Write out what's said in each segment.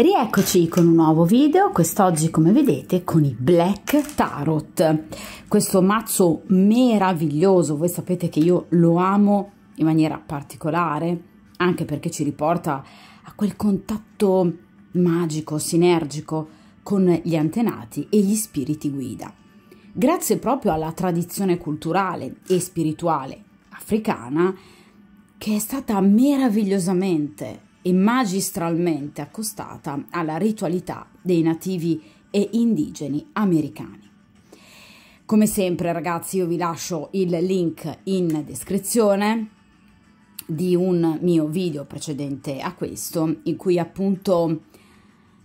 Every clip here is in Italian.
Rieccoci con un nuovo video, quest'oggi come vedete con i Black Tarot, questo mazzo meraviglioso. Voi sapete che io lo amo in maniera particolare, anche perché ci riporta a quel contatto magico, sinergico con gli antenati e gli spiriti guida. Grazie proprio alla tradizione culturale e spirituale africana che è stata meravigliosamente e magistralmente accostata alla ritualità dei nativi e indigeni americani. Come sempre ragazzi, io vi lascio il link in descrizione di un mio video precedente a questo, in cui appunto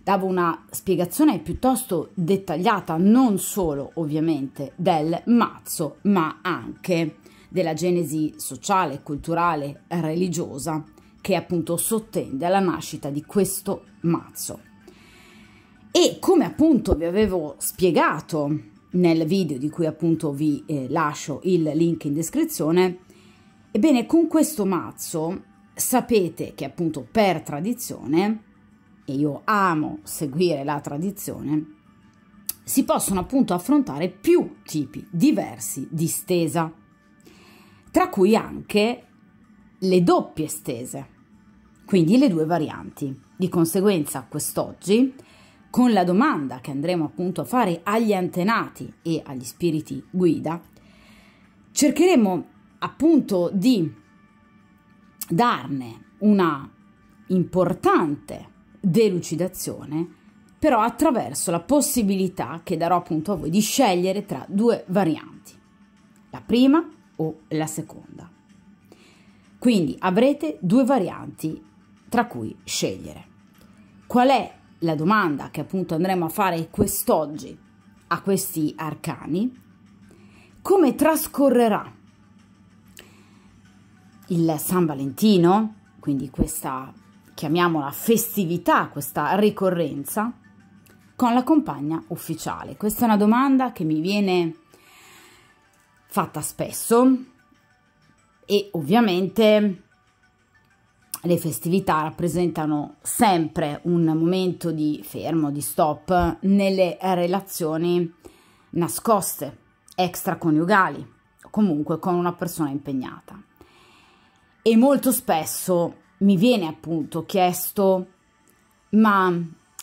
davo una spiegazione piuttosto dettagliata non solo ovviamente del mazzo, ma anche della genesi sociale, culturale, religiosa che appunto sottende alla nascita di questo mazzo. E come appunto vi avevo spiegato nel video di cui appunto vi lascio il link in descrizione, ebbene con questo mazzo sapete che appunto per tradizione, e io amo seguire la tradizione, si possono appunto affrontare più tipi diversi di stesa, tra cui anche le doppie stese, quindi le due varianti. Di conseguenza quest'oggi, con la domanda che andremo appunto a fare agli antenati e agli spiriti guida, cercheremo appunto di darne una importante delucidazione, però attraverso la possibilità che darò appunto a voi di scegliere tra due varianti, la prima o la seconda. Quindi avrete due varianti tra cui scegliere. Qual è la domanda che appunto andremo a fare quest'oggi a questi arcani? Come trascorrerà il San Valentino, quindi questa, chiamiamola festività, questa ricorrenza, con la compagna ufficiale? Questa è una domanda che mi viene fatta spesso e ovviamente le festività rappresentano sempre un momento di fermo, di stop nelle relazioni nascoste, extraconiugali, o comunque con una persona impegnata. E molto spesso mi viene appunto chiesto: ma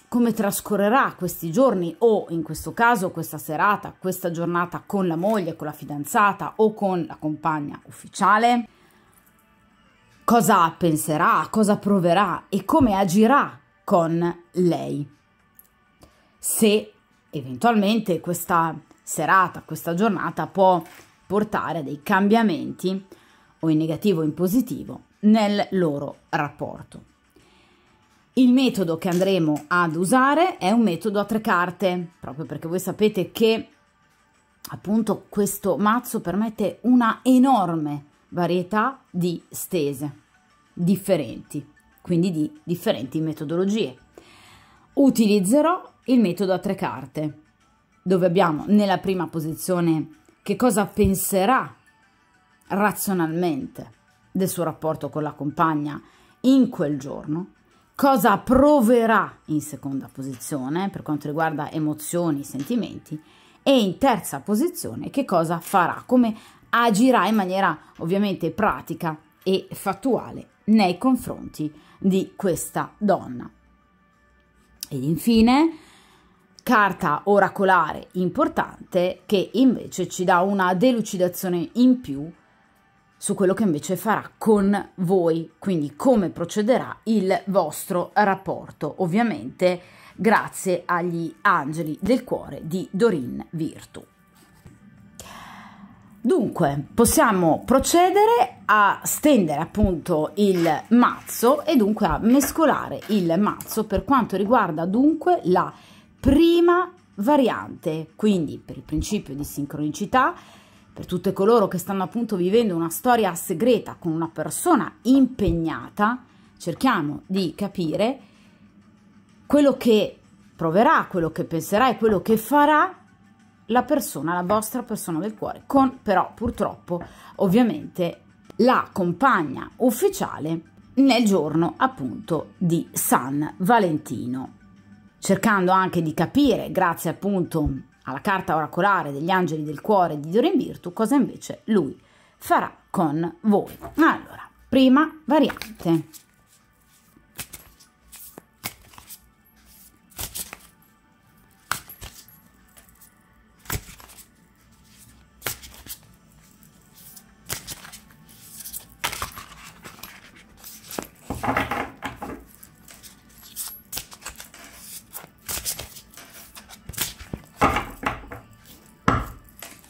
come trascorrerà questi giorni, o in questo caso questa serata, questa giornata con la moglie, con la fidanzata o con la compagna ufficiale? Cosa penserà, cosa proverà e come agirà con lei? Se eventualmente questa serata, questa giornata può portare a dei cambiamenti, o in negativo o in positivo, nel loro rapporto. Il metodo che andremo ad usare è un metodo a 3 carte, proprio perché voi sapete che appunto questo mazzo permette una enorme varietà di stese differenti, quindi di differenti metodologie. Utilizzerò il metodo a 3 carte, dove abbiamo nella prima posizione che cosa penserà razionalmente del suo rapporto con la compagna in quel giorno, cosa proverà in seconda posizione per quanto riguarda emozioni, sentimenti, e in terza posizione che cosa farà, come agirà in maniera ovviamente pratica e fattuale nei confronti di questa donna. Ed infine, carta oracolare importante che invece ci dà una delucidazione in più su quello che invece farà con voi, quindi come procederà il vostro rapporto, ovviamente grazie agli angeli del cuore di Doreen Virtue. Dunque, possiamo procedere a stendere appunto il mazzo e dunque a mescolare il mazzo per quanto riguarda dunque la prima variante, quindi per il principio di sincronicità, per tutte coloro che stanno appunto vivendo una storia segreta con una persona impegnata. Cerchiamo di capire quello che proverà, quello che penserà e quello che farà la persona, la vostra persona del cuore, con però purtroppo ovviamente la compagna ufficiale nel giorno appunto di San Valentino. cercando anche di capire, grazie appunto alla carta oracolare degli angeli del cuore di Doreen Virtue, cosa invece lui farà con voi. Allora, prima variante.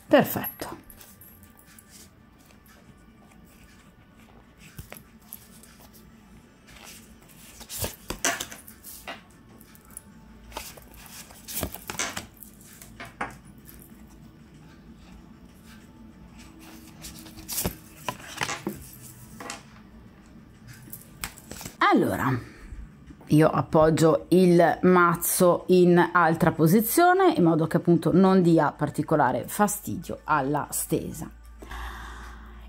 Perfetto. Allora, io appoggio il mazzo in altra posizione in modo che appunto non dia particolare fastidio alla stesa.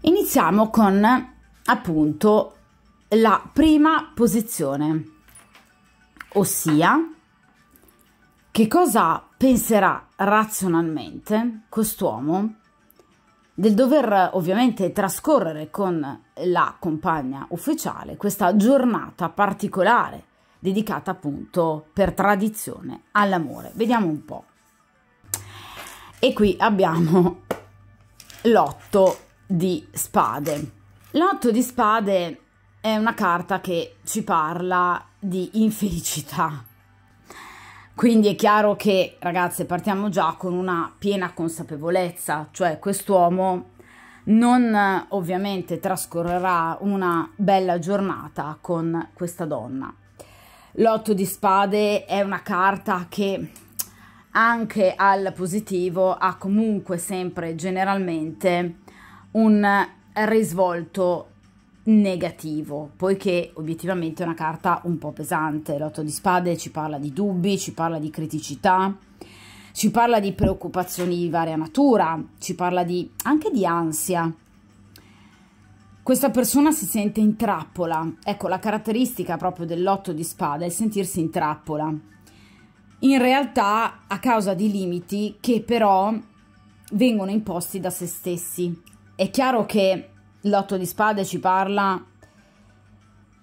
Iniziamo con appunto la prima posizione, ossia che cosa penserà razionalmente quest'uomo del dover ovviamente trascorrere con la compagna ufficiale questa giornata particolare dedicata appunto per tradizione all'amore. Vediamo un po'. E qui abbiamo l'8 di spade. L'8 di spade è una carta che ci parla di infelicità. Quindi è chiaro che, ragazze, partiamo già con una piena consapevolezza, cioè quest'uomo non ovviamente trascorrerà una bella giornata con questa donna. L'8 di spade è una carta che anche al positivo ha comunque sempre generalmente un risvolto negativo, poiché obiettivamente è una carta un po' pesante. L'8 di spade ci parla di dubbi, ci parla di criticità, ci parla di preoccupazioni di varia natura, ci parla anche di ansia. Questa persona si sente in trappola. Ecco, la caratteristica proprio dell'8 di spade è il sentirsi in trappola, in realtà a causa di limiti che però vengono imposti da se stessi. È chiaro che l'8 di spade ci parla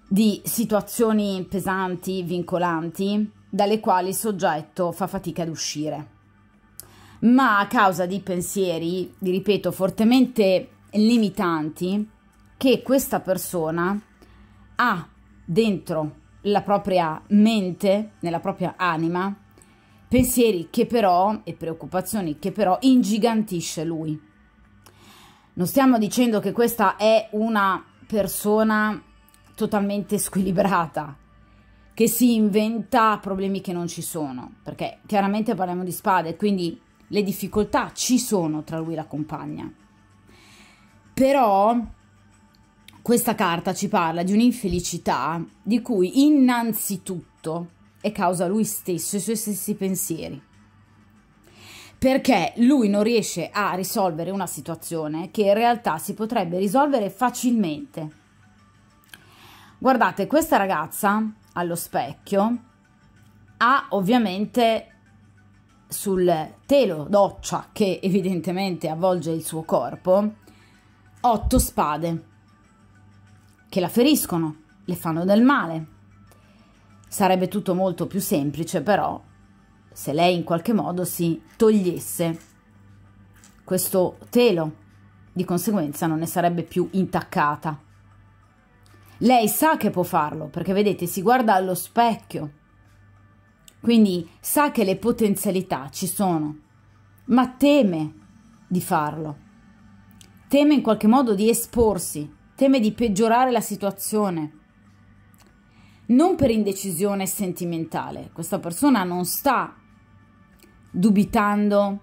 di situazioni pesanti, vincolanti, dalle quali il soggetto fa fatica ad uscire, ma a causa di pensieri, vi ripeto, fortemente limitanti, che questa persona ha dentro la propria mente, nella propria anima, pensieri che però, e preoccupazioni che però ingigantisce lui. Non stiamo dicendo che questa è una persona totalmente squilibrata, che si inventa problemi che non ci sono, perché chiaramente parliamo di spade, quindi le difficoltà ci sono tra lui e la compagna. Però questa carta ci parla di un'infelicità di cui innanzitutto è causa lui stesso, i suoi stessi pensieri. Perché lui non riesce a risolvere una situazione che in realtà si potrebbe risolvere facilmente. Guardate, questa ragazza allo specchio ha ovviamente sul telo doccia che evidentemente avvolge il suo corpo 8 spade che la feriscono, le fanno del male. Sarebbe tutto molto più semplice però se lei in qualche modo si togliesse questo telo, di conseguenza non ne sarebbe più intaccata. Lei sa che può farlo, perché vedete, si guarda allo specchio, quindi sa che le potenzialità ci sono, ma teme di farlo, teme in qualche modo di esporsi, teme di peggiorare la situazione. Non per indecisione sentimentale, questa persona non sta dubitando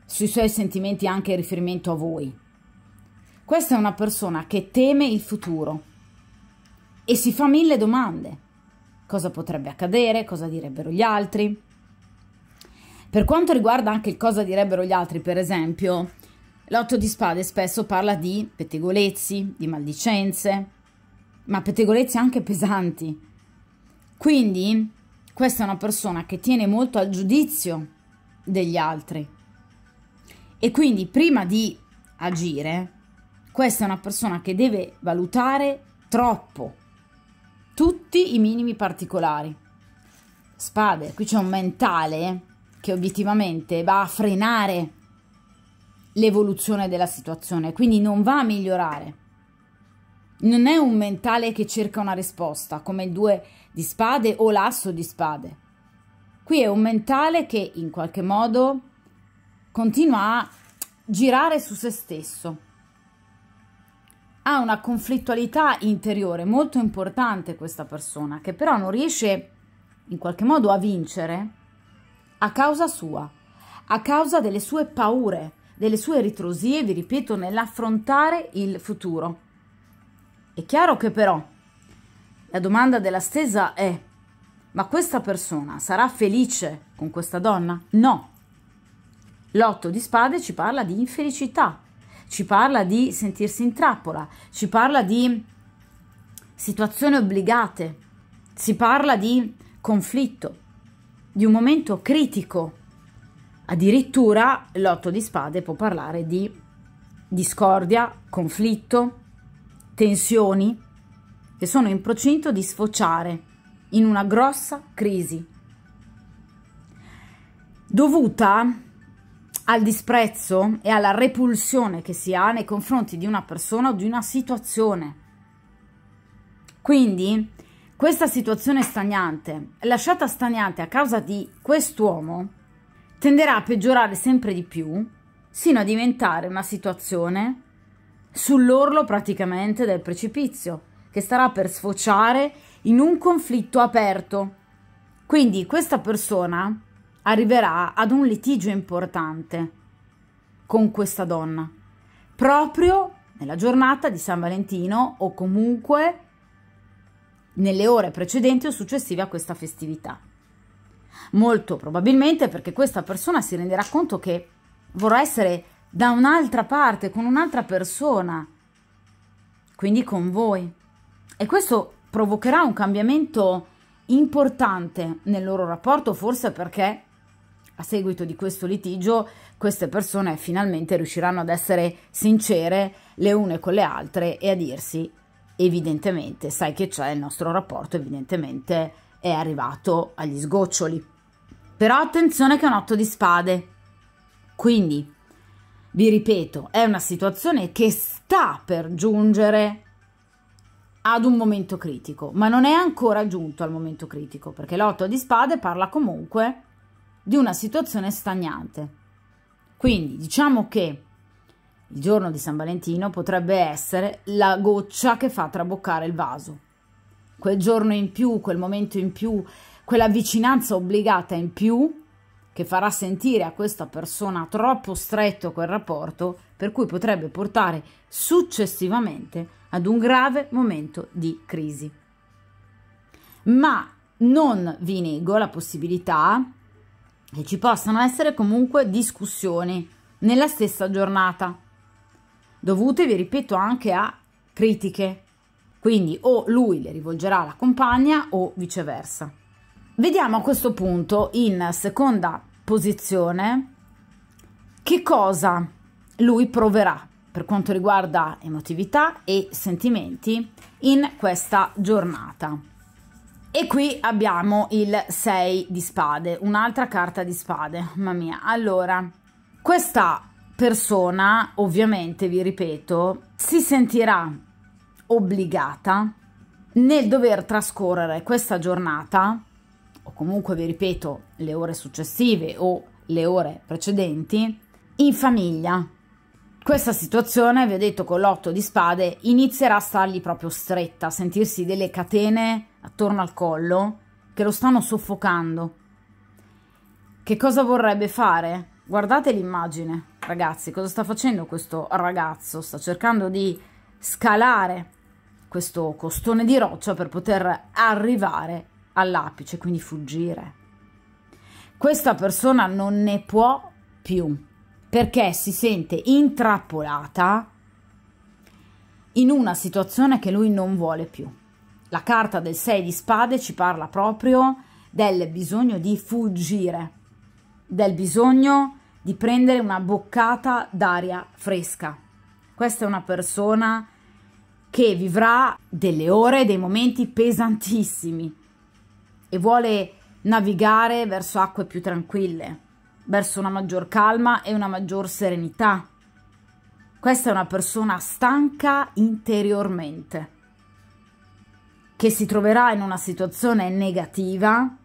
sui suoi sentimenti anche in riferimento a voi. Questa è una persona che teme il futuro e si fa 1000 domande. Cosa potrebbe accadere? Cosa direbbero gli altri? Per quanto riguarda anche il cosa direbbero gli altri, per esempio, l'8 di spade spesso parla di pettegolezzi, di maldicenze, ma pettegolezzi anche pesanti. Quindi questa è una persona che tiene molto al giudizio degli altri e quindi prima di agire, questa è una persona che deve valutare troppo tutti i minimi particolari. Spade, qui c'è un mentale che obiettivamente va a frenare l'evoluzione della situazione, quindi non va a migliorare. Non è un mentale che cerca una risposta come il 2 di spade o l'asso di spade. Qui è un mentale che in qualche modo continua a girare su se stesso. Ha una conflittualità interiore molto importante questa persona, che però non riesce in qualche modo a vincere a causa sua, a causa delle sue paure, delle sue ritrosie, vi ripeto, nell'affrontare il futuro. È chiaro che però la domanda della stesa è: ma questa persona sarà felice con questa donna? No. L'8 di spade ci parla di infelicità, ci parla di sentirsi in trappola, ci parla di situazioni obbligate, si parla di conflitto, di un momento critico. Addirittura l'8 di spade può parlare di discordia, conflitto, tensioni che sono in procinto di sfociare in una grossa crisi dovuta al disprezzo e alla repulsione che si ha nei confronti di una persona o di una situazione. Quindi questa situazione stagnante, lasciata stagnante a causa di quest'uomo, tenderà a peggiorare sempre di più, sino a diventare una situazione sull'orlo praticamente del precipizio, che starà per sfociare in un conflitto aperto. Quindi questa persona arriverà ad un litigio importante con questa donna, proprio nella giornata di San Valentino o comunque nelle ore precedenti o successive a questa festività. Molto probabilmente perché questa persona si renderà conto che vorrà essere da un'altra parte, con un'altra persona, quindi con voi. E questo provocherà un cambiamento importante nel loro rapporto, forse perché a seguito di questo litigio queste persone finalmente riusciranno ad essere sincere le une con le altre e a dirsi: evidentemente, sai che c'è, il nostro rapporto evidentemente è arrivato agli sgoccioli. Però attenzione che è un 8 di spade, quindi vi ripeto, è una situazione che sta per giungere ad un momento critico, ma non è ancora giunto al momento critico, perché l'8 di spade parla comunque di una situazione stagnante. Quindi diciamo che il giorno di San Valentino potrebbe essere la goccia che fa traboccare il vaso. Quel giorno in più, quel momento in più, quella vicinanza obbligata in più che farà sentire a questa persona troppo stretto quel rapporto, per cui potrebbe portare successivamente ad un grave momento di crisi. Ma non vi nego la possibilità che ci possano essere comunque discussioni nella stessa giornata, dovute, vi ripeto, anche a critiche. Quindi o lui le rivolgerà alla compagna o viceversa. Vediamo a questo punto, in seconda posizione, che cosa lui proverà per quanto riguarda emotività e sentimenti in questa giornata. E qui abbiamo il 6 di spade, un'altra carta di spade, mamma mia. Allora, questa persona, ovviamente, vi ripeto, si sentirà obbligata nel dover trascorrere questa giornata, o comunque, vi ripeto, le ore successive o le ore precedenti, in famiglia. Questa situazione, vi ho detto, con l'8 di spade inizierà a stargli proprio stretta, a sentirsi delle catene attorno al collo che lo stanno soffocando. Che cosa vorrebbe fare? Guardate l'immagine, ragazzi, cosa sta facendo questo ragazzo? Sta cercando di scalare questo costone di roccia per poter arrivare all'apice, quindi fuggire. Questa persona non ne può più, perché si sente intrappolata in una situazione che lui non vuole più. La carta del 6 di spade ci parla proprio del bisogno di fuggire, del bisogno di prendere una boccata d'aria fresca. Questa è una persona che vivrà delle ore, dei momenti pesantissimi e vuole navigare verso acque più tranquille, verso una maggior calma e una maggior serenità. Questa è una persona stanca interiormente, che si troverà in una situazione negativa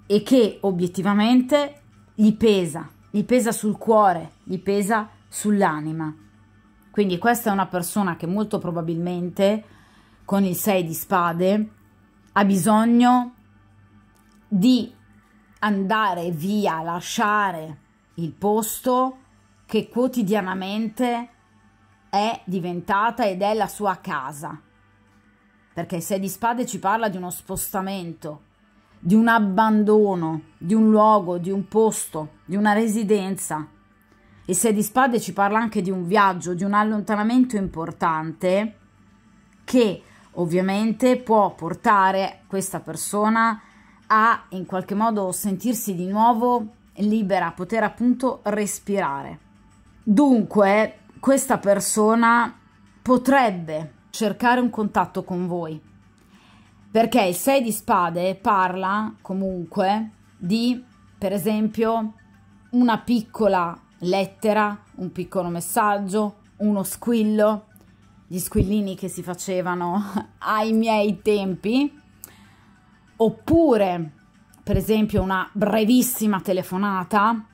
e che obiettivamente gli pesa sul cuore, gli pesa sull'anima. Quindi questa è una persona che molto probabilmente con il 6 di spade ha bisogno di andare via, lasciare il posto che quotidianamente è diventata ed è la sua casa. Perché il 6 di spade ci parla di uno spostamento, di un abbandono, di un luogo, di un posto, di una residenza. Il 6 di spade ci parla anche di un viaggio, di un allontanamento importante che ovviamente può portare questa persona a in qualche modo sentirsi di nuovo libera, poter appunto respirare. Dunque questa persona potrebbe cercare un contatto con voi, perché il 6 di spade parla comunque di, per esempio, una piccola lettera, un piccolo messaggio, uno squillo, gli squillini che si facevano ai miei tempi, oppure per esempio una brevissima telefonata,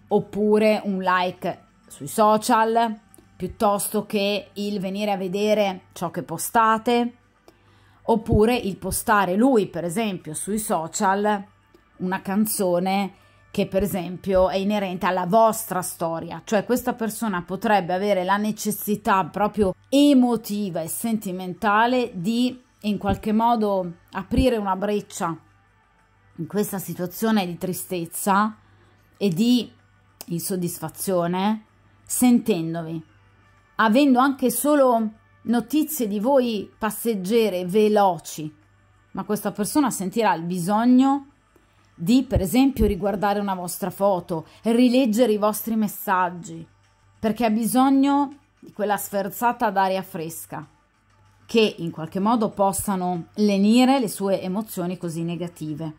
oppure un like sui social, piuttosto che il venire a vedere ciò che postate, oppure il postare lui per esempio sui social una canzone che per esempio è inerente alla vostra storia. Cioè questa persona potrebbe avere la necessità proprio emotiva e sentimentale di in qualche modo aprire una breccia in questa situazione di tristezza e di insoddisfazione, sentendovi, avendo anche solo notizie di voi passeggere, veloci, ma questa persona sentirà il bisogno di, per esempio, riguardare una vostra foto, rileggere i vostri messaggi, perché ha bisogno di quella sferzata d'aria fresca che in qualche modo possano lenire le sue emozioni così negative.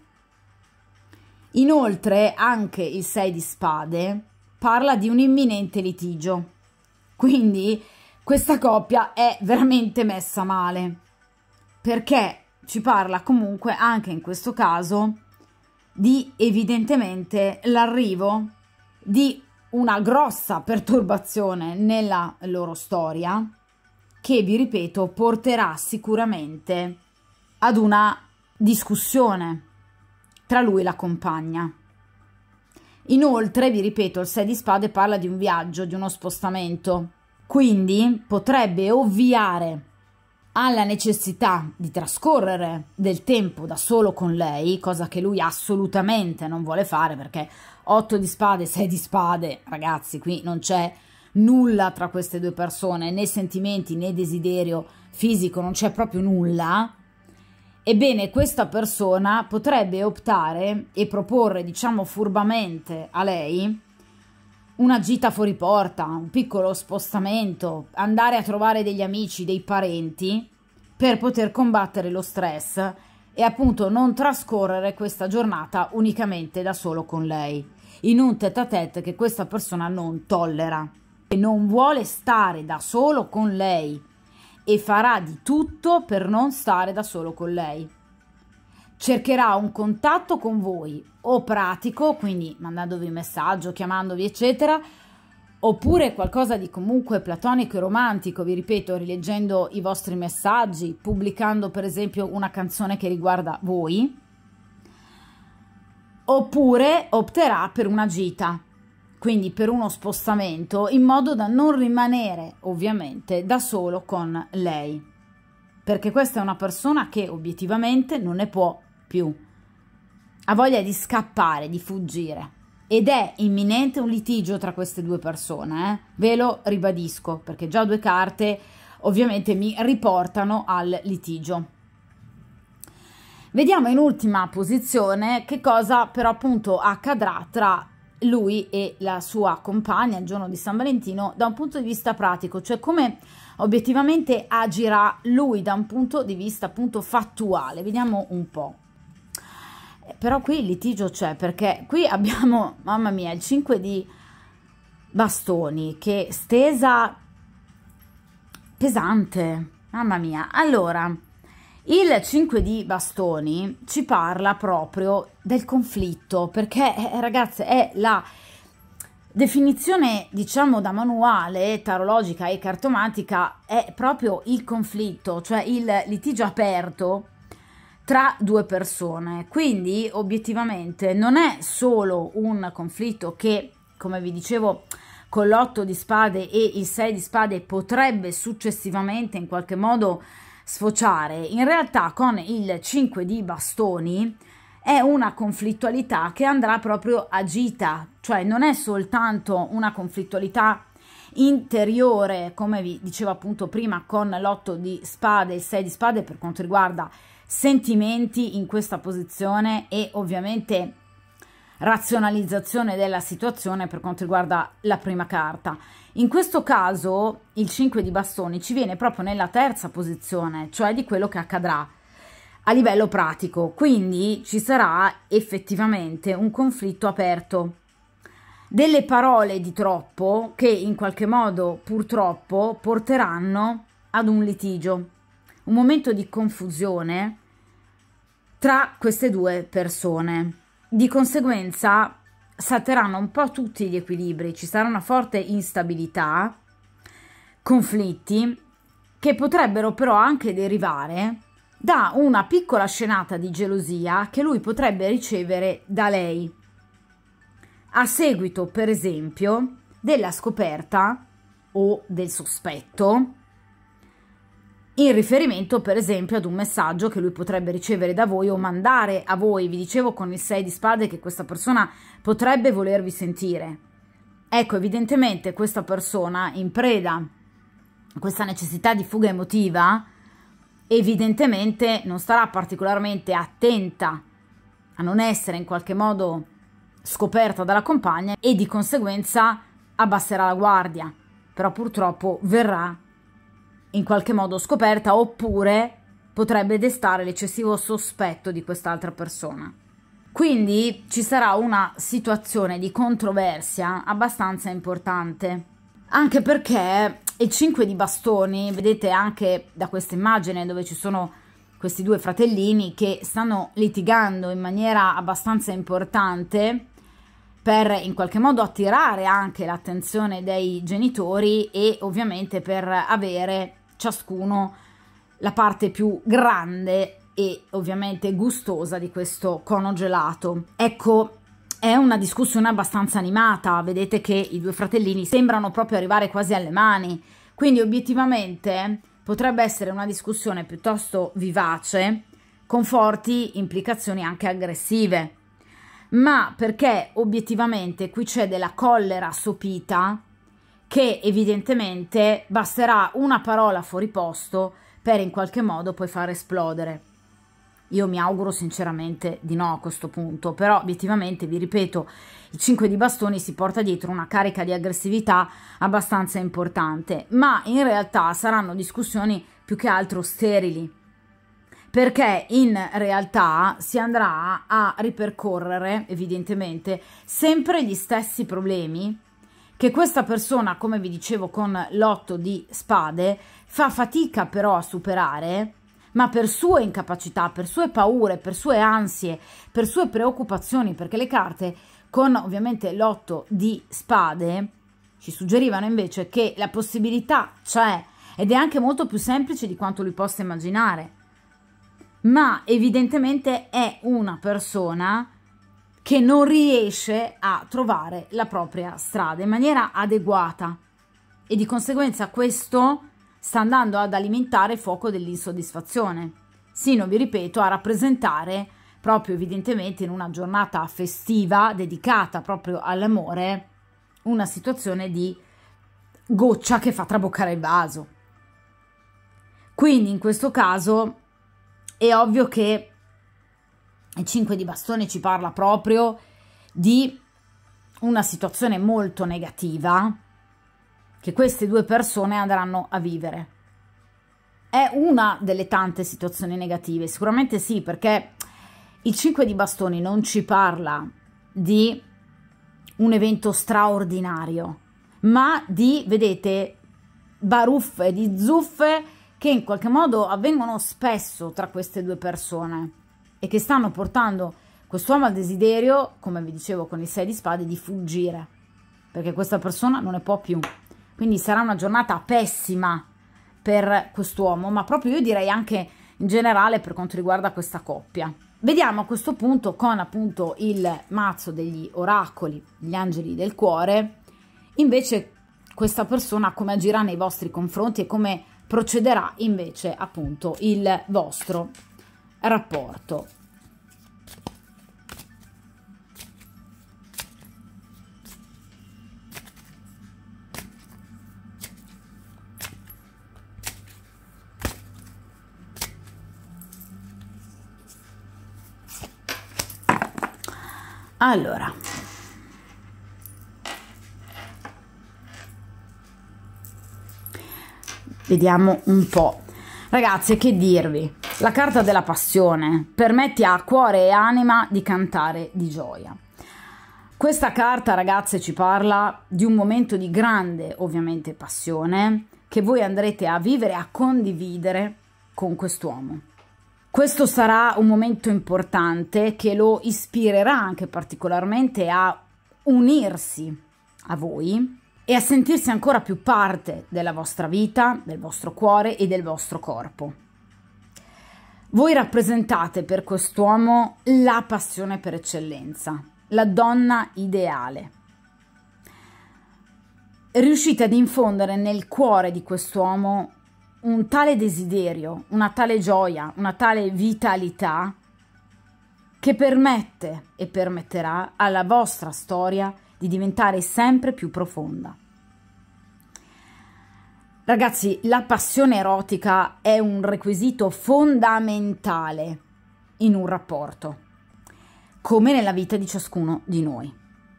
Inoltre anche il 6 di spade parla di un imminente litigio, quindi questa coppia è veramente messa male, perché ci parla comunque anche in questo caso di evidentemente l'arrivo di una grossa perturbazione nella loro storia che, vi ripeto, porterà sicuramente ad una discussione tra lui e la compagna. Inoltre, vi ripeto, il 6 di spade parla di un viaggio, di uno spostamento, quindi potrebbe ovviare alla necessità di trascorrere del tempo da solo con lei, cosa che lui assolutamente non vuole fare, perché 8 di spade, 6 di spade, ragazzi, qui non c'è nulla tra queste due persone, né sentimenti né desiderio fisico, non c'è proprio nulla. Ebbene, questa persona potrebbe optare e proporre, diciamo furbamente a lei, una gita fuori porta, un piccolo spostamento, andare a trovare degli amici, dei parenti, per poter combattere lo stress e appunto non trascorrere questa giornata unicamente da solo con lei, in un tête-à-tête che questa persona non tollera e non vuole stare da solo con lei e farà di tutto per non stare da solo con lei. Cercherà un contatto con voi, o pratico, quindi mandandovi un messaggio, chiamandovi, eccetera, oppure qualcosa di comunque platonico e romantico, vi ripeto, rileggendo i vostri messaggi, pubblicando per esempio una canzone che riguarda voi, oppure opterà per una gita, quindi per uno spostamento, in modo da non rimanere ovviamente da solo con lei, perché questa è una persona che obiettivamente non ne può più, ha voglia di scappare, di fuggire, ed è imminente un litigio tra queste due persone, ve lo ribadisco, perché già 2 carte ovviamente mi riportano al litigio. Vediamo in ultima posizione che cosa però appunto accadrà tra lui e la sua compagna il giorno di San Valentino da un punto di vista pratico, cioè come obiettivamente agirà lui da un punto di vista appunto fattuale. Vediamo un po'. Però qui il litigio c'è, perché qui abbiamo, mamma mia, il 5 di bastoni, che stesa pesante, mamma mia. Allora, il 5 di bastoni ci parla proprio del conflitto, perché ragazze è la definizione, diciamo, da manuale tarologica e cartomatica, è proprio il conflitto, cioè il litigio aperto tra due persone. Quindi obiettivamente non è solo un conflitto che, come vi dicevo, con l'8 di spade e il 6 di spade potrebbe successivamente in qualche modo sfociare. In realtà con il 5 di bastoni è una conflittualità che andrà proprio agita, cioè non è soltanto una conflittualità interiore, come vi dicevo appunto prima con l'8 di spade e il 6 di spade per quanto riguarda sentimenti in questa posizione e ovviamente razionalizzazione della situazione per quanto riguarda la prima carta. In questo caso il 5 di bastoni ci viene proprio nella terza posizione, cioè di quello che accadrà a livello pratico, quindi ci sarà effettivamente un conflitto aperto, delle parole di troppo che in qualche modo purtroppo porteranno ad un litigio, un momento di confusione tra queste due persone. Di conseguenza salteranno un po' tutti gli equilibri, ci sarà una forte instabilità, conflitti che potrebbero però anche derivare da una piccola scenata di gelosia che lui potrebbe ricevere da lei, a seguito per esempio della scoperta o del sospetto in riferimento per esempio ad un messaggio che lui potrebbe ricevere da voi o mandare a voi. Vi dicevo con il 6 di spade che questa persona potrebbe volervi sentire. Ecco, evidentemente questa persona in preda a questa necessità di fuga emotiva evidentemente non starà particolarmente attenta a non essere in qualche modo scoperta dalla compagna e di conseguenza abbasserà la guardia, però purtroppo verrà in qualche modo scoperta oppure potrebbe destare l'eccessivo sospetto di quest'altra persona. Quindi ci sarà una situazione di controversia abbastanza importante, anche perché il 5 di bastoni, vedete anche da questa immagine dove ci sono questi due fratellini che stanno litigando in maniera abbastanza importante per in qualche modo attirare anche l'attenzione dei genitori e ovviamente per avere ciascuno la parte più grande e ovviamente gustosa di questo cono gelato. Ecco, è una discussione abbastanza animata, vedete che i due fratellini sembrano proprio arrivare quasi alle mani, quindi obiettivamente potrebbe essere una discussione piuttosto vivace, con forti implicazioni anche aggressive, ma perché obiettivamente qui c'è della collera sopita che evidentemente basterà una parola fuori posto per in qualche modo poi far esplodere. Io mi auguro sinceramente di no a questo punto, però obiettivamente, vi ripeto, il 5 di bastoni si porta dietro una carica di aggressività abbastanza importante, ma in realtà saranno discussioni più che altro sterili, perché in realtà si andrà a ripercorrere evidentemente sempre gli stessi problemi che questa persona, come vi dicevo con l'8 di spade, fa fatica però a superare, ma per sue incapacità, per sue paure, per sue ansie, per sue preoccupazioni, perché le carte con ovviamente l'8 di spade ci suggerivano invece che la possibilità c'è ed è anche molto più semplice di quanto lui possa immaginare, ma evidentemente è una persona che non riesce a trovare la propria strada in maniera adeguata e di conseguenza questo sta andando ad alimentare il fuoco dell'insoddisfazione, sino, vi ripeto, a rappresentare proprio evidentemente in una giornata festiva dedicata proprio all'amore una situazione di goccia che fa traboccare il vaso. Quindi in questo caso è ovvio che Il 5 di bastoni ci parla proprio di una situazione molto negativa che queste due persone andranno a vivere. È una delle tante situazioni negative, sicuramente sì, perché il 5 di bastoni non ci parla di un evento straordinario, ma di, vedete, baruffe, di zuffe che in qualche modo avvengono spesso tra queste due persone e che stanno portando quest'uomo al desiderio, come vi dicevo con il 6 di spade, di fuggire, perché questa persona non ne può più. Quindi sarà una giornata pessima per quest'uomo, ma proprio io direi anche in generale per quanto riguarda questa coppia. Vediamo a questo punto con appunto il mazzo degli oracoli, gli angeli del cuore, invece questa persona come agirà nei vostri confronti e come procederà invece appunto il vostro rapporto. Allora, vediamo un po'. Ragazzi, che dirvi? La carta della passione permette a cuore e anima di cantare di gioia. Questa carta, ragazze, ci parla di un momento di grande, ovviamente, passione che voi andrete a vivere, a condividere con quest'uomo. Questo sarà un momento importante che lo ispirerà anche particolarmente a unirsi a voi e a sentirsi ancora più parte della vostra vita, del vostro cuore e del vostro corpo. Voi rappresentate per quest'uomo la passione per eccellenza, la donna ideale. Riuscite ad infondere nel cuore di quest'uomo un tale desiderio, una tale gioia, una tale vitalità che permette e permetterà alla vostra storia di diventare sempre più profonda. Ragazzi, la passione erotica è un requisito fondamentale in un rapporto, come nella vita di ciascuno di noi,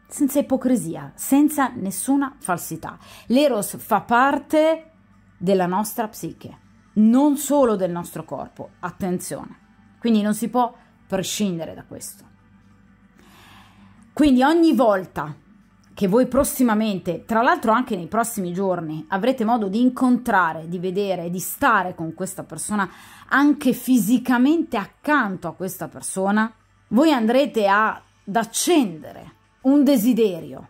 senza ipocrisia, senza nessuna falsità. L'eros fa parte della nostra psiche, non solo del nostro corpo, attenzione, quindi non si può prescindere da questo. Quindi ogni volta che voi prossimamente, tra l'altro anche nei prossimi giorni, avrete modo di incontrare, di vedere, di stare con questa persona, anche fisicamente accanto a questa persona, voi andrete ad accendere un desiderio,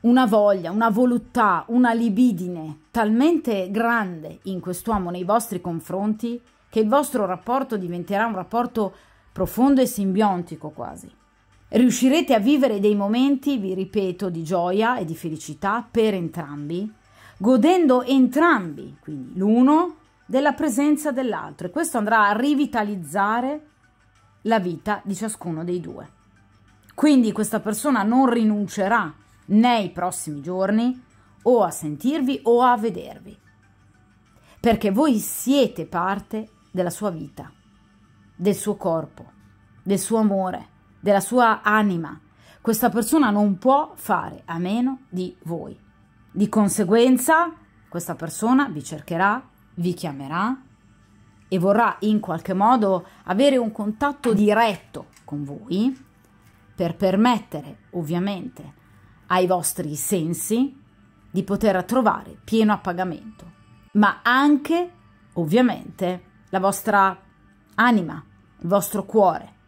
una voglia, una voluttà, una libidine talmente grande in quest'uomo nei vostri confronti che il vostro rapporto diventerà un rapporto profondo e simbiontico quasi. Riuscirete a vivere dei momenti, vi ripeto, di gioia e di felicità per entrambi, godendo entrambi, quindi l'uno, della presenza dell'altro, e questo andrà a rivitalizzare la vita di ciascuno dei due. Quindi questa persona non rinuncerà nei prossimi giorni o a sentirvi o a vedervi, perché voi siete parte della sua vita, del suo corpo, del suo amore, della sua anima. Questa persona non può fare a meno di voi. Di conseguenza questa persona vi cercherà, vi chiamerà e vorrà in qualche modo avere un contatto diretto con voi per permettere ovviamente ai vostri sensi di poter trovare pieno appagamento, ma anche ovviamente la vostra anima, il vostro cuore,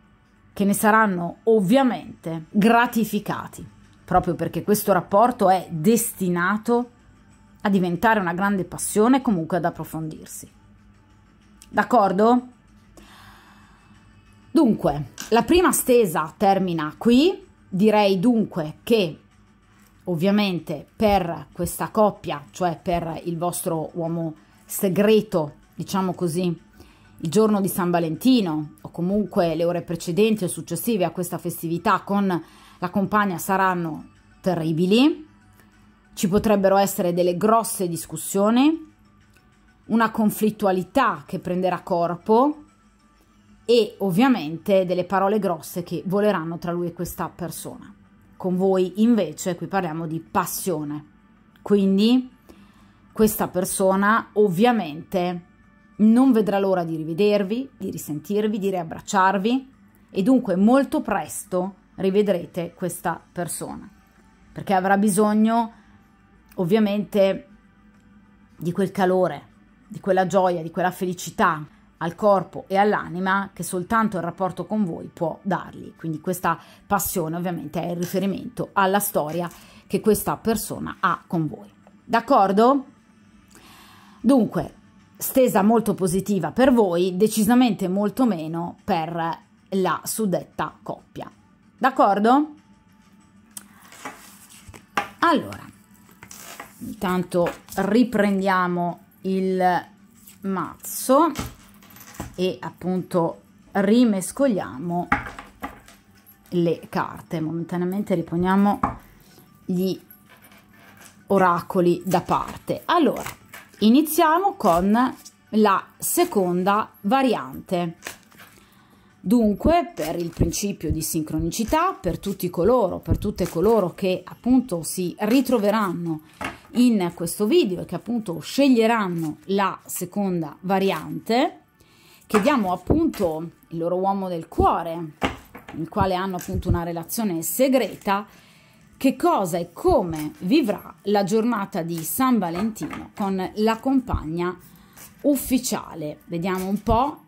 che ne saranno ovviamente gratificati, proprio perché questo rapporto è destinato a diventare una grande passione e comunque ad approfondirsi. D'accordo? Dunque, la prima stesa termina qui. Direi dunque che ovviamente per questa coppia, cioè per il vostro uomo segreto, diciamo così, il giorno di San Valentino o comunque le ore precedenti o successive a questa festività con la compagna saranno terribili. Ci potrebbero essere delle grosse discussioni, una conflittualità che prenderà corpo e ovviamente delle parole grosse che voleranno tra lui e questa persona. Con voi invece qui parliamo di passione, quindi questa persona ovviamente non vedrà l'ora di rivedervi, di risentirvi, di riabbracciarvi e dunque molto presto rivedrete questa persona, perché avrà bisogno ovviamente di quel calore, di quella gioia, di quella felicità al corpo e all'anima che soltanto il rapporto con voi può dargli. Quindi questa passione ovviamente è il riferimento alla storia che questa persona ha con voi. D'accordo? Dunque, stesa molto positiva per voi, decisamente molto meno per la suddetta coppia. D'accordo? Allora, intanto riprendiamo il mazzo e appunto rimescoliamo le carte. Momentaneamente riponiamo gli oracoli da parte. Allora, iniziamo con la seconda variante. Dunque, per il principio di sincronicità, per tutte coloro che appunto si ritroveranno in questo video e che appunto sceglieranno la seconda variante, chiediamo appunto il loro uomo del cuore, il quale hanno appunto una relazione segreta, che cosa e come vivrà la giornata di San Valentino con la compagna ufficiale. Vediamo un po'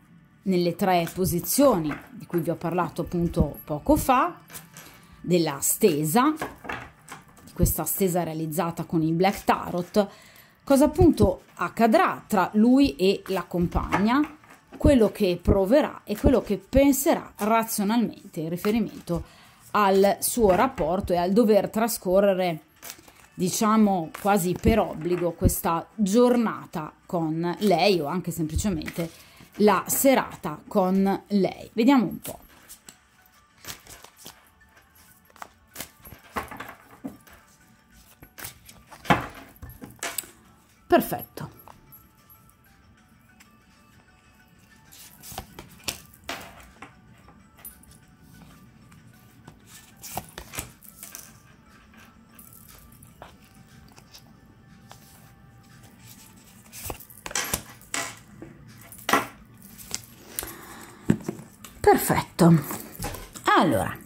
nelle 3 posizioni di cui vi ho parlato appunto poco fa, della stesa, di questa stesa realizzata con il Black Tarot, cosa appunto accadrà tra lui e la compagna, quello che proverà e quello che penserà razionalmente in riferimento al suo rapporto e al dover trascorrere, diciamo quasi per obbligo, questa giornata con lei o anche semplicemente la serata con lei. Vediamo un po'. Perfetto. Perfetto. Allora,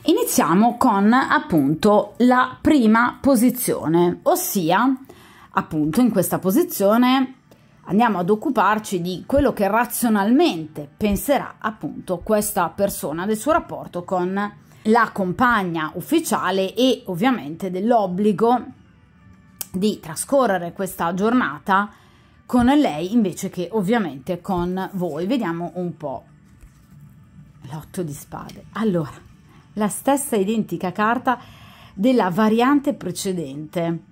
iniziamo con appunto la prima posizione, ossia appunto in questa posizione andiamo ad occuparci di quello che razionalmente penserà appunto questa persona del suo rapporto con la compagna ufficiale e ovviamente dell'obbligo di trascorrere questa giornata con lei invece che ovviamente con voi. Vediamo un po'. L'8 di spade. Allora, la stessa identica carta della variante precedente.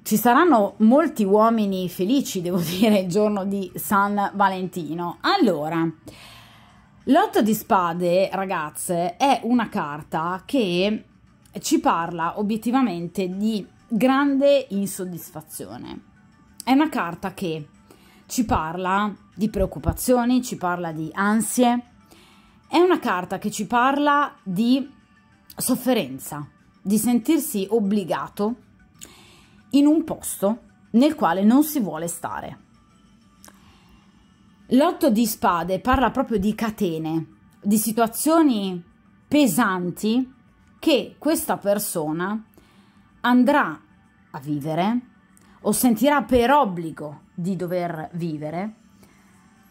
Ci saranno molti uomini felici, devo dire, il giorno di San Valentino. Allora, l'8 di spade, ragazze, è una carta che ci parla obiettivamente di grande insoddisfazione. È una carta che ci parla di preoccupazioni, ci parla di ansie, è una carta che ci parla di sofferenza, di sentirsi obbligato in un posto nel quale non si vuole stare. L'8 di spade parla proprio di catene, di situazioni pesanti che questa persona andrà a vivere o sentirà per obbligo di dover vivere,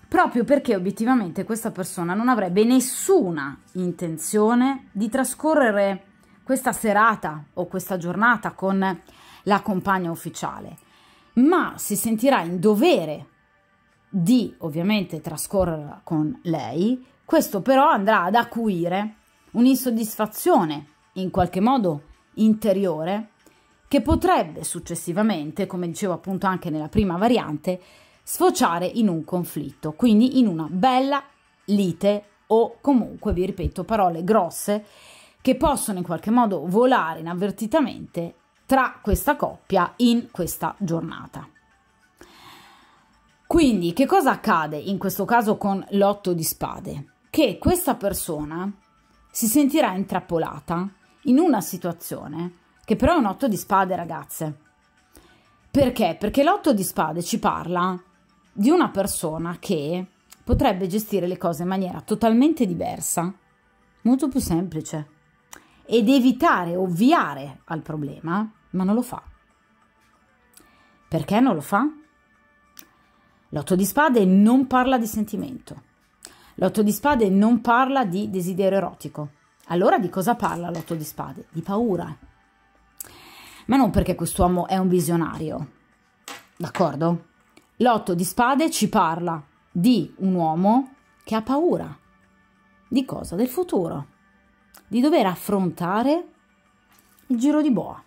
proprio perché obiettivamente questa persona non avrebbe nessuna intenzione di trascorrere questa serata o questa giornata con la compagna ufficiale, ma si sentirà in dovere di ovviamente trascorrerla con lei. Questo però andrà ad acuire un'insoddisfazione in qualche modo interiore che potrebbe successivamente, come dicevo appunto anche nella prima variante, sfociare in un conflitto, quindi in una bella lite o comunque, vi ripeto, parole grosse che possono in qualche modo volare inavvertitamente tra questa coppia in questa giornata. Quindi che cosa accade in questo caso con l'8 di spade? Che questa persona si sentirà intrappolata in una situazione che però è un 8 di spade, ragazze. Perché? Perché l'8 di spade ci parla di una persona che potrebbe gestire le cose in maniera totalmente diversa, molto più semplice, ed evitare, ovviare al problema, ma non lo fa. Perché non lo fa? L'8 di spade non parla di sentimento. L'8 di spade non parla di desiderio erotico. Allora di cosa parla l'8 di spade? Di paura. Ma non perché quest'uomo è un visionario, d'accordo? L'8 di spade ci parla di un uomo che ha paura. Di cosa? Del futuro. Di dover affrontare il giro di boa.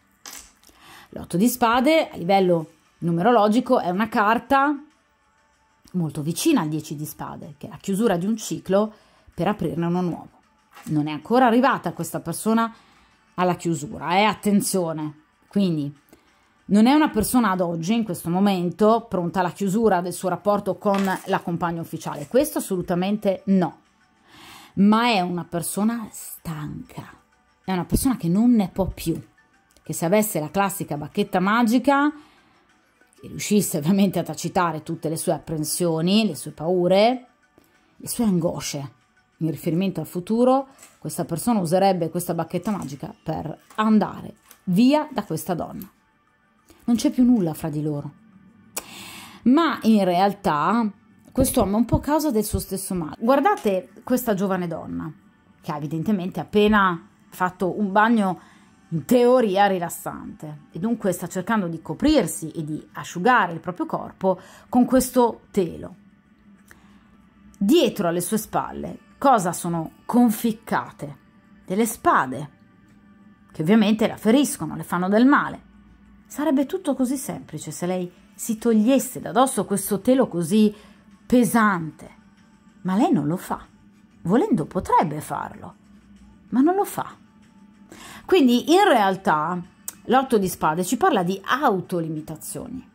L'8 di spade a livello numerologico è una carta molto vicina al 10 di spade, che è la chiusura di un ciclo per aprirne uno nuovo. Non è ancora arrivata questa persona alla chiusura, attenzione. Quindi non è una persona ad oggi, in questo momento, pronta alla chiusura del suo rapporto con la compagna ufficiale. Questo assolutamente no. Ma è una persona stanca. È una persona che non ne può più. Che se avesse la classica bacchetta magica e riuscisse ovviamente a tacitare tutte le sue apprensioni, le sue paure, le sue angosce in riferimento al futuro, questa persona userebbe questa bacchetta magica per andare via da questa donna. Non c'è più nulla fra di loro. Ma in realtà quest'uomo è un po' causa del suo stesso male. Guardate questa giovane donna che ha evidentemente appena fatto un bagno in teoria rilassante e dunque sta cercando di coprirsi e di asciugare il proprio corpo con questo telo. Dietro alle sue spalle cosa sono conficcate? Delle spade che ovviamente la feriscono, le fanno del male. Sarebbe tutto così semplice se lei si togliesse da dosso questo telo così pesante, ma lei non lo fa. Volendo potrebbe farlo, ma non lo fa. Quindi in realtà l'8 di spade ci parla di autolimitazioni,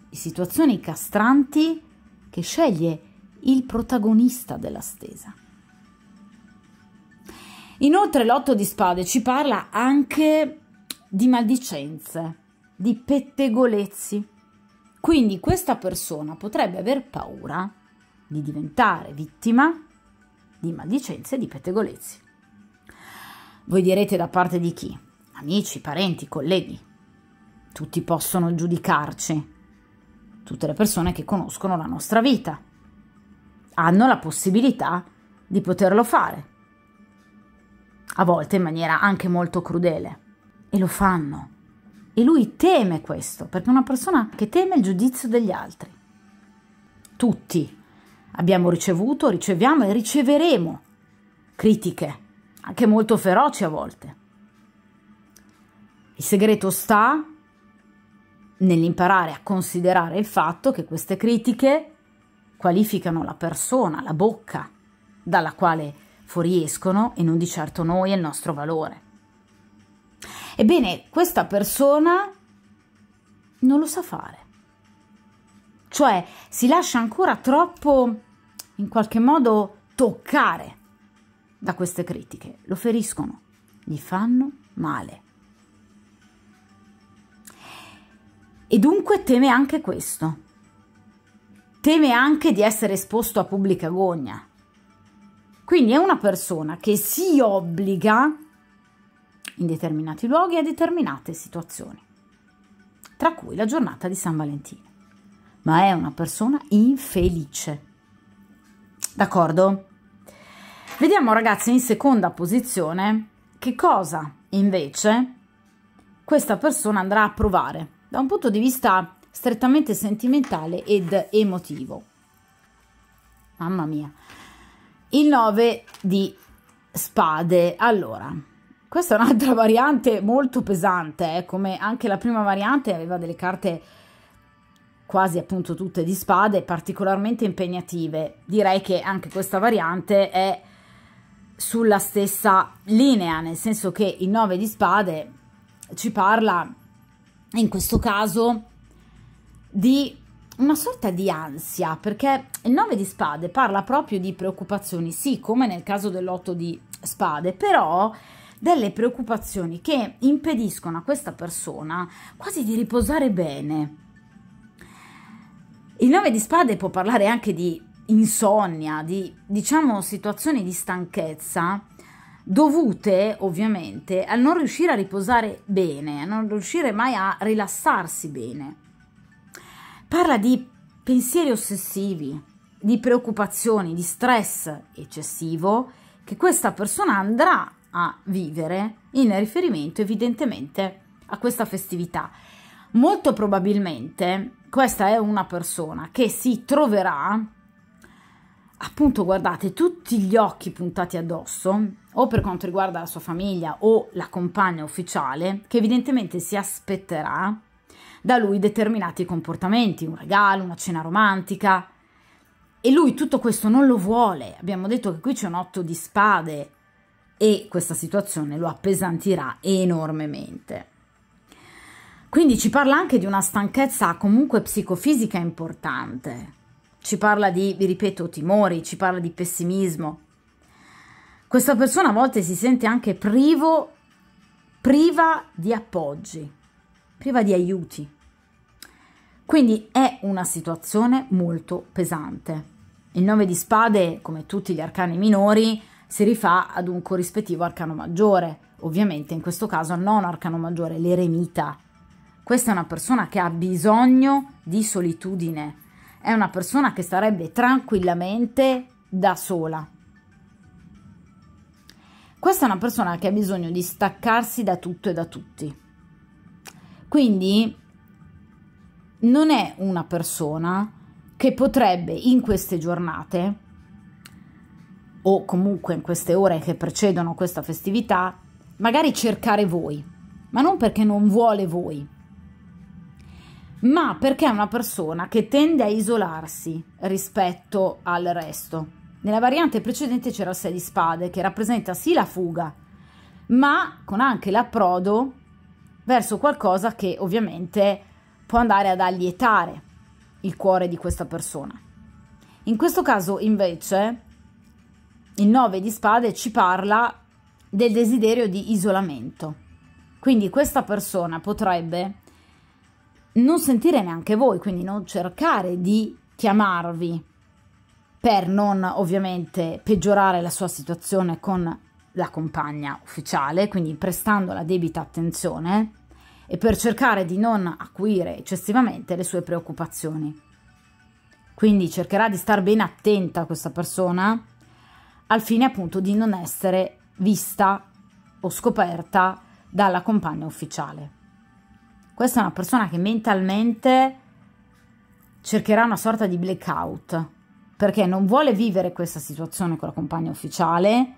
di situazioni castranti che sceglie il protagonista della stesa. Inoltre l'8 di spade ci parla anche di maldicenze, di pettegolezzi. Quindi questa persona potrebbe aver paura di diventare vittima di maldicenze e di pettegolezzi. Voi direte da parte di chi? Amici, parenti, colleghi. Tutti possono giudicarci. Tutte le persone che conoscono la nostra vita hanno la possibilità di poterlo fare. A volte in maniera anche molto crudele. E lo fanno. E lui teme questo, perché è una persona che teme il giudizio degli altri. Tutti abbiamo ricevuto, riceviamo e riceveremo critiche, anche molto feroci a volte. Il segreto sta nell'imparare a considerare il fatto che queste critiche qualificano la persona, la bocca dalla quale fuoriescono e non di certo noi e il nostro valore. Ebbene, questa persona non lo sa fare. Cioè, si lascia ancora troppo, in qualche modo, toccare da queste critiche. Lo feriscono, gli fanno male. E dunque teme anche questo. Teme anche di essere esposto a pubblica gogna. Quindi è una persona che si obbliga in determinati luoghi e a determinate situazioni, tra cui la giornata di San Valentino. Ma è una persona infelice. D'accordo? Vediamo, ragazzi, in seconda posizione che cosa invece questa persona andrà a provare da un punto di vista strettamente sentimentale ed emotivo. Mamma mia. Il 9 di spade. Allora, questa è un'altra variante molto pesante, come anche la prima variante aveva delle carte quasi appunto tutte di spade, particolarmente impegnative. Direi che anche questa variante è sulla stessa linea, nel senso che il 9 di spade ci parla in questo caso di una sorta di ansia, perché il 9 di spade parla proprio di preoccupazioni, sì, come nel caso dell'8 di spade, però delle preoccupazioni che impediscono a questa persona quasi di riposare bene. Il 9 di spade può parlare anche di insonnia, di, diciamo, situazioni di stanchezza dovute ovviamente al non riuscire a riposare bene, a non riuscire mai a rilassarsi bene. Parla di pensieri ossessivi, di preoccupazioni, di stress eccessivo che questa persona andrà a vivere in riferimento evidentemente a questa festività. Molto probabilmente questa è una persona che si troverà, appunto, guardate, tutti gli occhi puntati addosso, o per quanto riguarda la sua famiglia o la compagna ufficiale, che evidentemente si aspetterà da lui determinati comportamenti, un regalo, una cena romantica, e lui tutto questo non lo vuole. Abbiamo detto che qui c'è un 8 di spade e questa situazione lo appesantirà enormemente. Quindi ci parla anche di una stanchezza comunque psicofisica importante, ci parla di, vi ripeto, timori, ci parla di pessimismo. Questa persona a volte si sente anche priva di appoggi, priva di aiuti. Quindi è una situazione molto pesante. Il 9 di spade, come tutti gli arcani minori, si rifà ad un corrispettivo arcano maggiore. Ovviamente in questo caso non arcano maggiore, l'eremita. Questa è una persona che ha bisogno di solitudine. È una persona che starebbe tranquillamente da sola. Questa è una persona che ha bisogno di staccarsi da tutto e da tutti. Quindi non è una persona che potrebbe in queste giornate o comunque in queste ore che precedono questa festività magari cercare voi, ma non perché non vuole voi, ma perché è una persona che tende a isolarsi rispetto al resto. Nella variante precedente c'era il 6 di spade che rappresenta sì la fuga, ma con anche l'approdo verso qualcosa che ovviamente può andare ad allietare il cuore di questa persona. In questo caso invece il 9 di spade ci parla del desiderio di isolamento. Quindi questa persona potrebbe non sentire neanche voi, quindi non cercare di chiamarvi per non ovviamente peggiorare la sua situazione con la compagna ufficiale, quindi prestando la debita attenzione e per cercare di non acuire eccessivamente le sue preoccupazioni. Quindi cercherà di star ben attenta a questa persona al fine appunto di non essere vista o scoperta dalla compagna ufficiale. Questa è una persona che mentalmente cercherà una sorta di blackout, perché non vuole vivere questa situazione con la compagna ufficiale,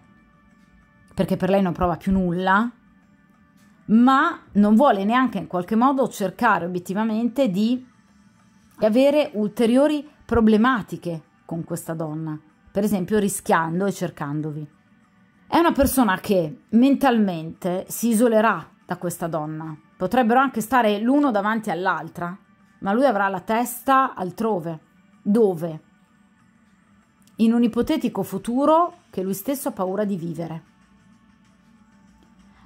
perché per lei non prova più nulla, ma non vuole neanche in qualche modo cercare obiettivamente di avere ulteriori problematiche con questa donna, per esempio rischiando e cercandovi. È una persona che mentalmente si isolerà da questa donna. Potrebbero anche stare l'uno davanti all'altra, ma lui avrà la testa altrove. Dove? In un ipotetico futuro che lui stesso ha paura di vivere.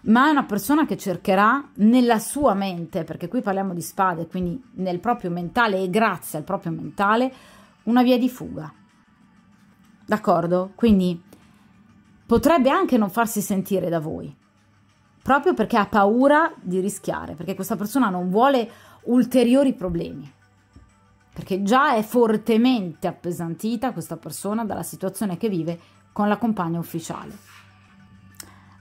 Ma è una persona che cercherà nella sua mente, perché qui parliamo di spade, quindi nel proprio mentale e grazie al proprio mentale, una via di fuga. D'accordo? Quindi potrebbe anche non farsi sentire da voi, proprio perché ha paura di rischiare, perché questa persona non vuole ulteriori problemi, perché già è fortemente appesantita questa persona dalla situazione che vive con la compagna ufficiale.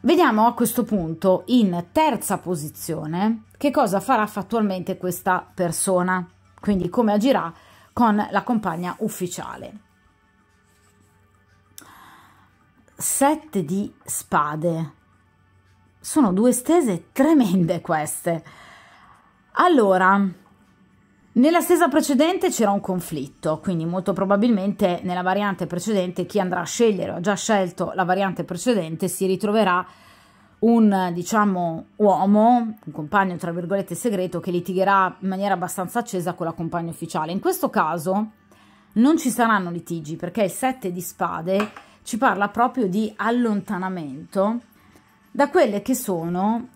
Vediamo a questo punto in terza posizione che cosa farà fattualmente questa persona, quindi come agirà con la compagna ufficiale. 7 di spade. Sono due stese tremende queste. Allora, nella stesa precedente c'era un conflitto, quindi molto probabilmente nella variante precedente chi andrà a scegliere o ha già scelto la variante precedente si ritroverà un, diciamo, uomo, un compagno tra virgolette segreto, che litigherà in maniera abbastanza accesa con la compagna ufficiale. In questo caso non ci saranno litigi, perché il 7 di spade ci parla proprio di allontanamento da quelle che sono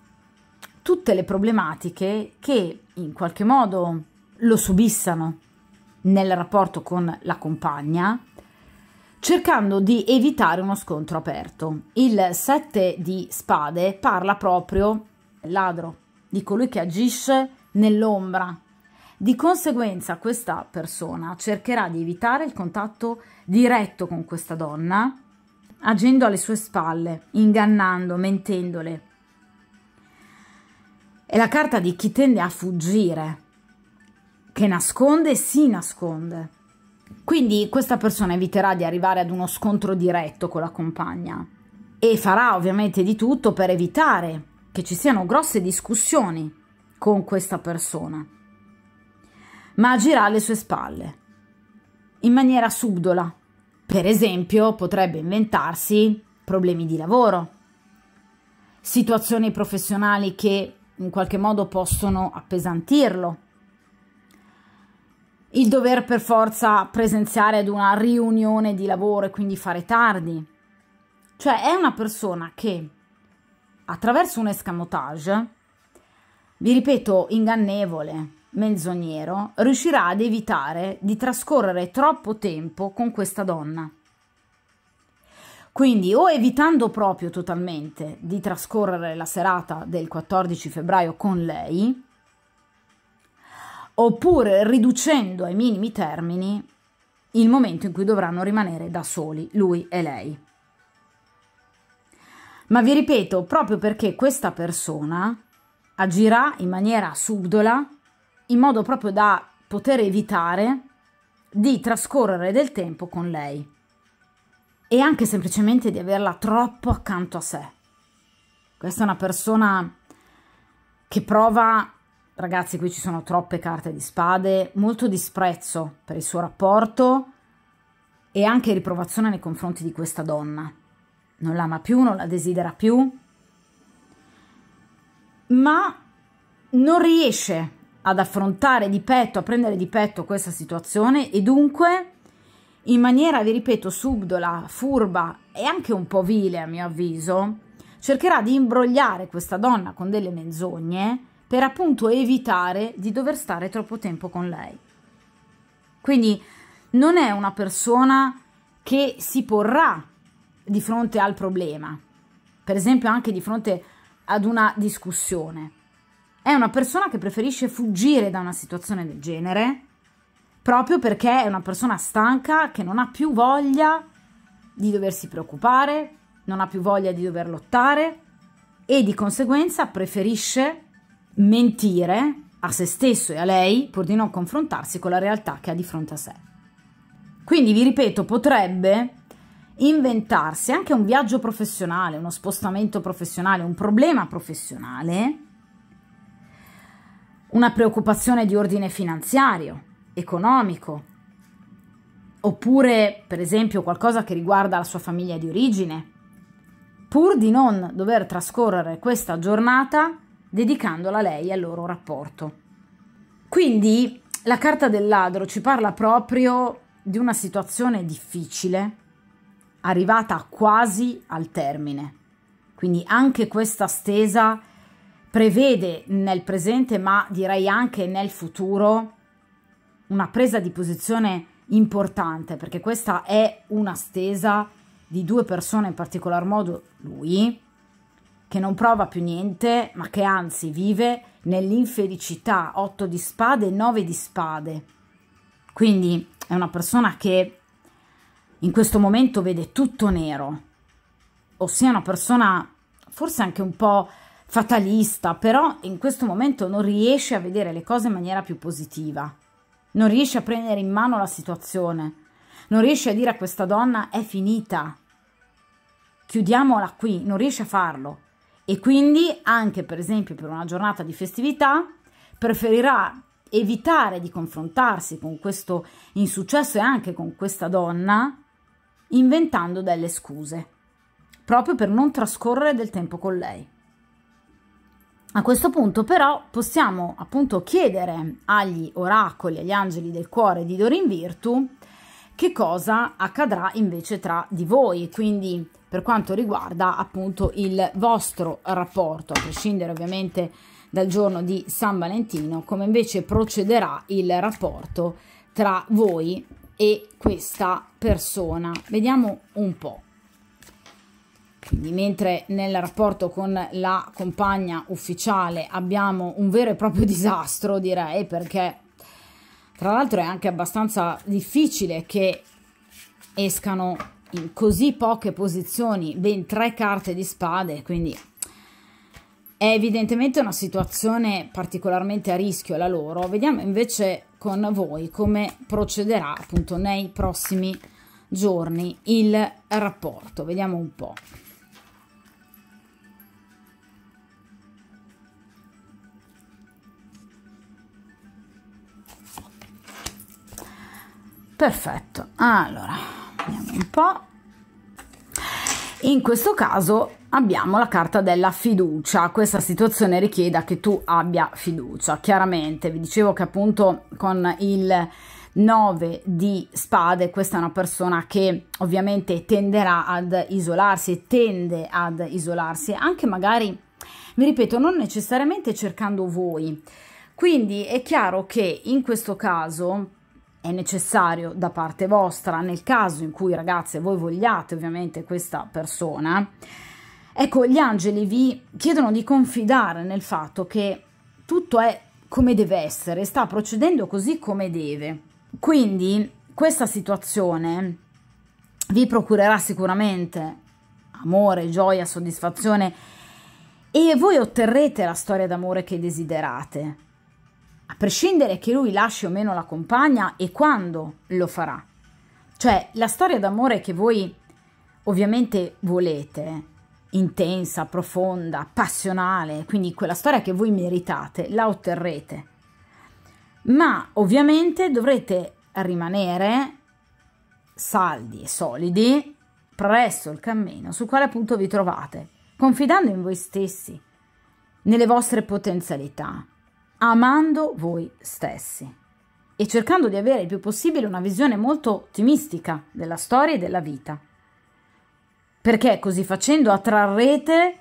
tutte le problematiche che in qualche modo lo subissano nel rapporto con la compagna, cercando di evitare uno scontro aperto. Il 7 di spade parla proprio del ladro, di colui che agisce nell'ombra. Di conseguenza questa persona cercherà di evitare il contatto diretto con questa donna, agendo alle sue spalle, ingannando, mentendole. È la carta di chi tende a fuggire, che nasconde e si nasconde. Quindi questa persona eviterà di arrivare ad uno scontro diretto con la compagna e farà ovviamente di tutto per evitare che ci siano grosse discussioni con questa persona, ma agirà alle sue spalle in maniera subdola. Per esempio, potrebbe inventarsi problemi di lavoro, situazioni professionali che in qualche modo possono appesantirlo, il dover per forza presenziare ad una riunione di lavoro e quindi fare tardi. Cioè è una persona che attraverso un escamotage, vi ripeto, ingannevole, menzognero, riuscirà ad evitare di trascorrere troppo tempo con questa donna. Quindi o evitando proprio totalmente di trascorrere la serata del 14 febbraio con lei, oppure riducendo ai minimi termini il momento in cui dovranno rimanere da soli, lui e lei. Ma vi ripeto, proprio perché questa persona agirà in maniera subdola, in modo proprio da poter evitare di trascorrere del tempo con lei e anche semplicemente di averla troppo accanto a sé. Questa è una persona che prova, ragazzi, qui ci sono troppe carte di spade, molto disprezzo per il suo rapporto e anche riprovazione nei confronti di questa donna. Non l'ama più, non la desidera più, ma non riesce ad affrontare di petto, a prendere di petto questa situazione e dunque in maniera, vi ripeto, subdola, furba e anche un po' vile a mio avviso, cercherà di imbrogliare questa donna con delle menzogne per appunto evitare di dover stare troppo tempo con lei. Quindi non è una persona che si porrà di fronte al problema, per esempio anche di fronte ad una discussione. È una persona che preferisce fuggire da una situazione del genere, proprio perché è una persona stanca che non ha più voglia di doversi preoccupare, non ha più voglia di dover lottare e di conseguenza preferisce mentire a se stesso e a lei pur di non confrontarsi con la realtà che ha di fronte a sé. Quindi vi ripeto, potrebbe inventarsi anche un viaggio professionale, uno spostamento professionale, un problema professionale, una preoccupazione di ordine finanziario, economico, oppure per esempio qualcosa che riguarda la sua famiglia di origine, pur di non dover trascorrere questa giornata dedicandola a lei e al loro rapporto. Quindi la carta del ladro ci parla proprio di una situazione difficile, arrivata quasi al termine. Quindi anche questa stesa prevede nel presente, ma direi anche nel futuro, una presa di posizione importante, perché questa è una stesa di due persone, in particolar modo lui, che non prova più niente, ma che anzi vive nell'infelicità. 8 di spade e 9 di spade. Quindi è una persona che in questo momento vede tutto nero, ossia una persona forse anche un po' fatalista, però in questo momento non riesce a vedere le cose in maniera più positiva, non riesce a prendere in mano la situazione, non riesce a dire a questa donna è finita, chiudiamola qui, non riesce a farlo e quindi anche per esempio per una giornata di festività preferirà evitare di confrontarsi con questo insuccesso e anche con questa donna, inventando delle scuse, proprio per non trascorrere del tempo con lei. A questo punto però possiamo appunto chiedere agli oracoli, agli angeli del cuore di Doreen Virtue, che cosa accadrà invece tra di voi, quindi per quanto riguarda appunto il vostro rapporto, a prescindere ovviamente dal giorno di San Valentino, come invece procederà il rapporto tra voi e questa persona. Vediamo un po'. Quindi mentre nel rapporto con la compagna ufficiale abbiamo un vero e proprio disastro, direi, perché tra l'altro è anche abbastanza difficile che escano in così poche posizioni ben 3 carte di spade, quindi è evidentemente una situazione particolarmente a rischio la loro. Vediamo invece con voi come procederà appunto nei prossimi giorni il rapporto. Vediamo un po'. Perfetto, allora vediamo un po'. In questo caso abbiamo la carta della fiducia. Questa situazione richiede che tu abbia fiducia. Chiaramente vi dicevo che appunto con il 9 di spade questa è una persona che ovviamente tenderà ad isolarsi, tende ad isolarsi, anche magari, vi ripeto, non necessariamente cercando voi. Quindi è chiaro che in questo caso è necessario da parte vostra, nel caso in cui, ragazze, voi vogliate ovviamente questa persona, ecco, gli angeli vi chiedono di confidare nel fatto che tutto è come deve essere, sta procedendo così come deve. Quindi questa situazione vi procurerà sicuramente amore, gioia, soddisfazione e voi otterrete la storia d'amore che desiderate, a prescindere che lui lasci o meno la compagna e quando lo farà. Cioè, la storia d'amore che voi ovviamente volete, intensa, profonda, passionale, quindi quella storia che voi meritate, la otterrete. Ma ovviamente dovrete rimanere saldi e solidi presso il cammino sul quale appunto vi trovate, confidando in voi stessi, nelle vostre potenzialità, amando voi stessi e cercando di avere il più possibile una visione molto ottimistica della storia e della vita, perché così facendo attrarrete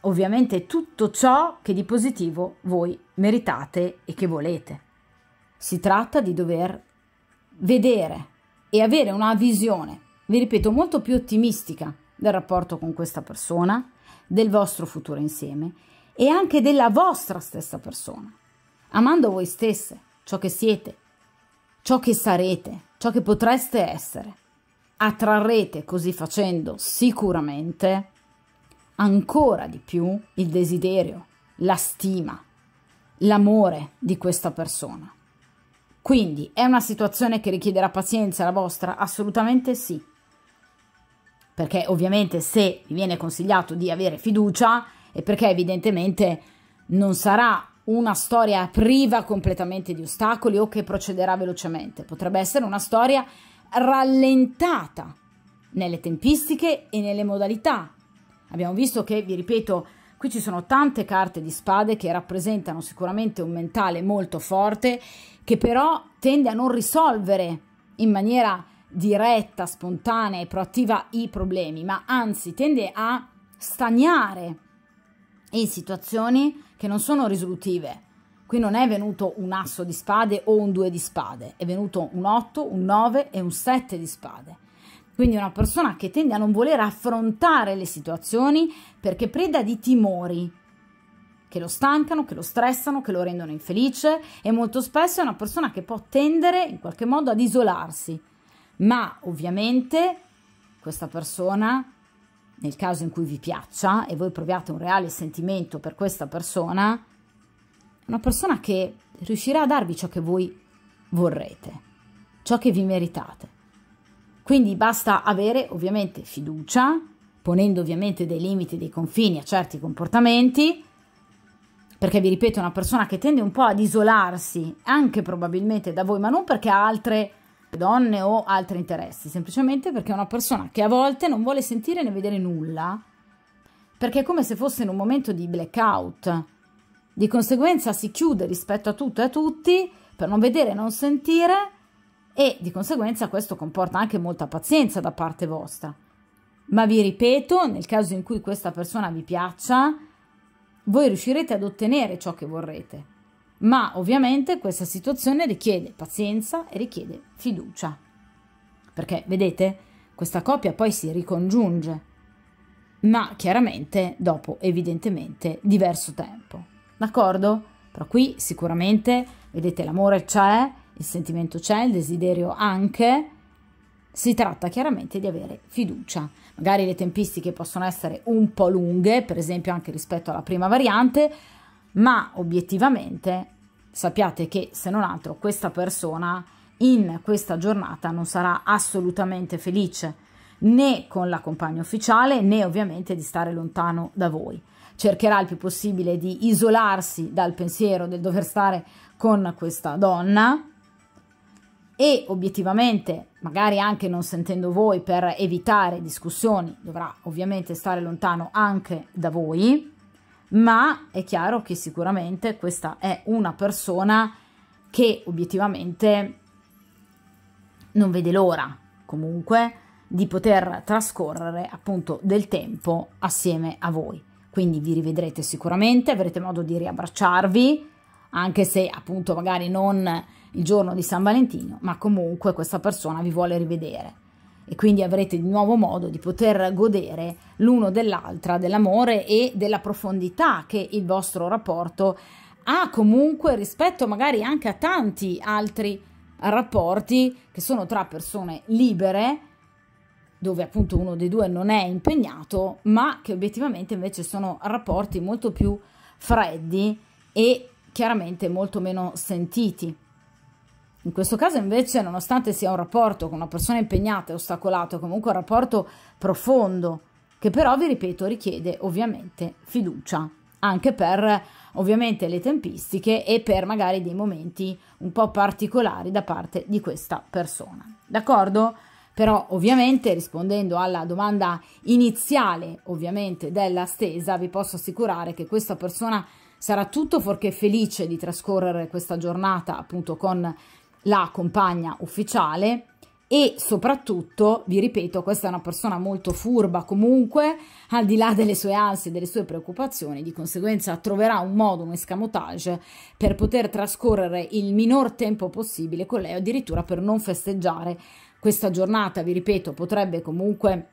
ovviamente tutto ciò che di positivo voi meritate e che volete. Si tratta di dover vedere e avere una visione, vi ripeto, molto più ottimistica del rapporto con questa persona, del vostro futuro insieme e anche della vostra stessa persona, amando voi stesse, ciò che siete, ciò che sarete, ciò che potreste essere. Attrarrete così facendo sicuramente ancora di più il desiderio, la stima, l'amore di questa persona. Quindi è una situazione che richiederà pazienza la vostra? Assolutamente sì. Perché ovviamente se vi viene consigliato di avere fiducia è perché evidentemente non sarà una storia priva completamente di ostacoli o che procederà velocemente. Potrebbe essere una storia rallentata nelle tempistiche e nelle modalità. Abbiamo visto che, vi ripeto, qui ci sono tante carte di spade che rappresentano sicuramente un mentale molto forte che però tende a non risolvere in maniera diretta, spontanea e proattiva i problemi, ma anzi tende a stagnare in situazioni che non sono risolutive. Qui non è venuto un asso di spade o un 2 di spade, è venuto un 8, un 9 e un 7 di spade. Quindi una persona che tende a non voler affrontare le situazioni perché preda di timori che lo stancano, che lo stressano, che lo rendono infelice e molto spesso è una persona che può tendere in qualche modo ad isolarsi. Ma ovviamente questa persona, nel caso in cui vi piaccia e voi proviate un reale sentimento per questa persona, è una persona che riuscirà a darvi ciò che voi vorrete, ciò che vi meritate. Quindi basta avere ovviamente fiducia, ponendo ovviamente dei limiti, dei confini a certi comportamenti, perché vi ripeto è una persona che tende un po' ad isolarsi anche probabilmente da voi, ma non perché ha altre donne o altri interessi, semplicemente perché è una persona che a volte non vuole sentire né vedere nulla, perché è come se fosse in un momento di blackout, di conseguenza si chiude rispetto a tutto e a tutti per non vedere e non sentire, e di conseguenza questo comporta anche molta pazienza da parte vostra. Ma vi ripeto, nel caso in cui questa persona vi piaccia, voi riuscirete ad ottenere ciò che vorrete, ma ovviamente questa situazione richiede pazienza e richiede fiducia, perché vedete, questa coppia poi si ricongiunge, ma chiaramente dopo evidentemente diverso tempo, d'accordo? Però qui sicuramente, vedete, l'amore c'è, il sentimento c'è, il desiderio anche. Si tratta chiaramente di avere fiducia. Magari le tempistiche possono essere un po' lunghe, per esempio anche rispetto alla prima variante, ma obiettivamente sappiate che se non altro questa persona in questa giornata non sarà assolutamente felice né con la compagna ufficiale né ovviamente di stare lontano da voi. Cercherà il più possibile di isolarsi dal pensiero del dover stare con questa donna, e obiettivamente, magari anche non sentendo voi per evitare discussioni, dovrà ovviamente stare lontano anche da voi, ma è chiaro che sicuramente questa è una persona che obiettivamente non vede l'ora comunque di poter trascorrere appunto del tempo assieme a voi. Quindi vi rivedrete sicuramente, avrete modo di riabbracciarvi, anche se appunto magari non il giorno di San Valentino, ma comunque questa persona vi vuole rivedere e quindi avrete di nuovo modo di poter godere l'uno dell'altra, dell'amore e della profondità che il vostro rapporto ha comunque rispetto magari anche a tanti altri rapporti che sono tra persone libere, dove appunto uno dei due non è impegnato, ma che obiettivamente invece sono rapporti molto più freddi e chiaramente molto meno sentiti. In questo caso invece, nonostante sia un rapporto con una persona impegnata e ostacolato, è comunque un rapporto profondo, che però, vi ripeto, richiede ovviamente fiducia, anche per ovviamente le tempistiche e per magari dei momenti un po' particolari da parte di questa persona. D'accordo? Però ovviamente, rispondendo alla domanda iniziale ovviamente della stesa, vi posso assicurare che questa persona sarà tutto fuorché felice di trascorrere questa giornata appunto con la compagna ufficiale, e soprattutto, vi ripeto, questa è una persona molto furba comunque, al di là delle sue ansie e delle sue preoccupazioni, di conseguenza troverà un modo, un escamotage per poter trascorrere il minor tempo possibile con lei, addirittura per non festeggiare questa giornata. Vi ripeto, potrebbe comunque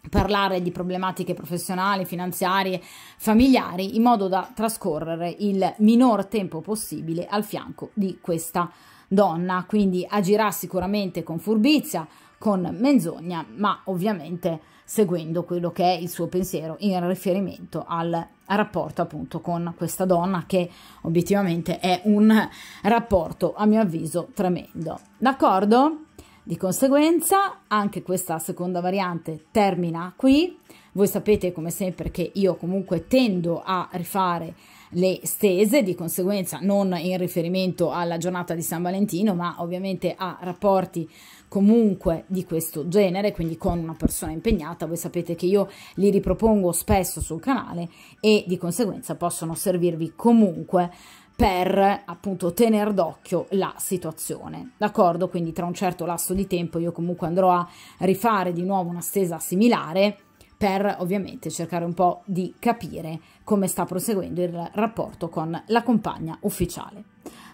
parlare di problematiche professionali, finanziarie, familiari, in modo da trascorrere il minor tempo possibile al fianco di questa donna. Quindi agirà sicuramente con furbizia, con menzogna, ma ovviamente seguendo quello che è il suo pensiero in riferimento al rapporto appunto con questa donna, che obiettivamente è un rapporto a mio avviso tremendo. D'accordo? Di conseguenza anche questa seconda variante termina qui. Voi sapete come sempre che io comunque tendo a rifare le stese, di conseguenza non in riferimento alla giornata di San Valentino, ma ovviamente a rapporti comunque di questo genere, quindi con una persona impegnata. Voi sapete che io li ripropongo spesso sul canale e di conseguenza possono servirvi comunque per appunto tenere d'occhio la situazione, d'accordo? Quindi tra un certo lasso di tempo io comunque andrò a rifare di nuovo una stesa similare, per ovviamente cercare un po' di capire come sta proseguendo il rapporto con la compagna ufficiale,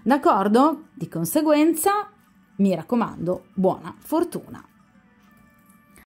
d'accordo? Di conseguenza mi raccomando, buona fortuna.